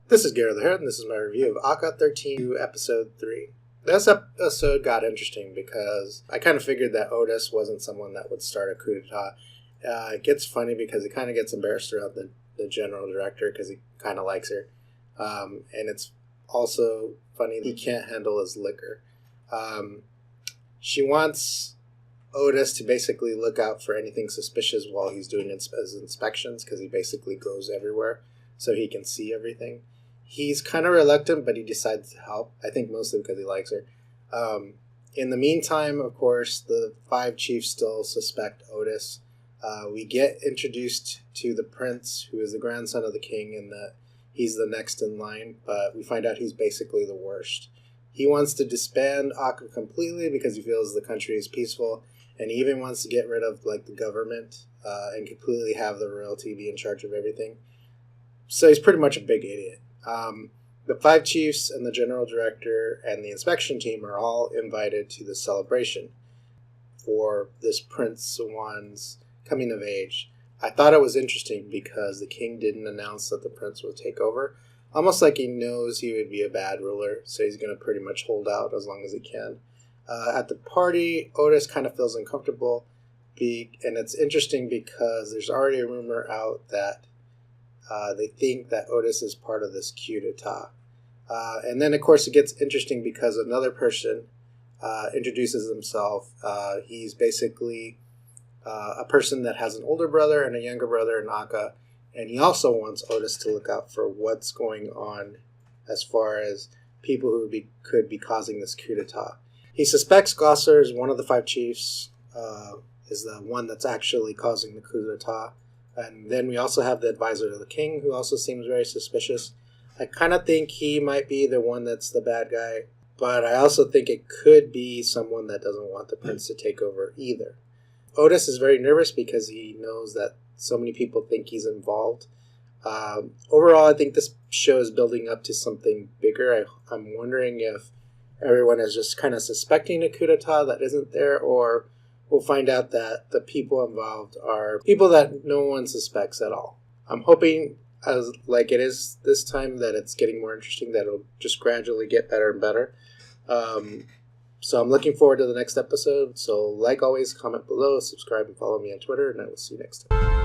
This is GeroTheHero, and this is my review of ACCA 13, Episode 3. This episode got interesting because I kind of figured that Otis wasn't someone that would start a coup d'etat. It gets funny because he kind of gets embarrassed around the general director because he kind of likes her. And it's also funny he can't handle his liquor. She wants Otis to basically look out for anything suspicious while he's doing his inspections because he basically goes everywhere so he can see everything. He's kind of reluctant, but he decides to help. I think mostly because he likes her. In the meantime, of course, the 5 chiefs still suspect Otis. We get introduced to the prince, who is the grandson of the king, and that he's the next in line, but we find out he's basically the worst. He wants to disband ACCA completely because he feels the country is peaceful, and he even wants to get rid of the government and completely have the royalty be in charge of everything. So he's pretty much a big idiot. The 5 chiefs and the general director and the inspection team are all invited to the celebration for this Prince Juan's coming of age. I thought it was interesting because the king didn't announce that the prince would take over. Almost like he knows he would be a bad ruler, so he's going to pretty much hold out as long as he can. At the party, Otis kind of feels uncomfortable, and it's interesting because there's already a rumor out that they think that Otis is part of this coup d'etat. And then, of course, it gets interesting because another person introduces himself. He's basically a person that has an older brother and a younger brother in ACCA, and he also wants Otis to look out for what's going on as far as people who could be causing this coup d'etat. He suspects Gosser is one of the 5 chiefs, is the one that's actually causing the coup d'etat. And then we also have the advisor to the king, who also seems very suspicious. I kind of think he might be the one that's the bad guy, but I also think it could be someone that doesn't want the prince to take over either. Otis is very nervous because he knows that so many people think he's involved. Overall, I think this show is building up to something bigger. I'm wondering if everyone is just kind of suspecting a coup d'etat that isn't there, or we'll find out that the people involved are people that no one suspects at all. I'm hoping, as like it is this time, that it's getting more interesting, that it'll just gradually get better and better. So I'm looking forward to the next episode. So like always, comment below, subscribe, and follow me on Twitter, and I will see you next time.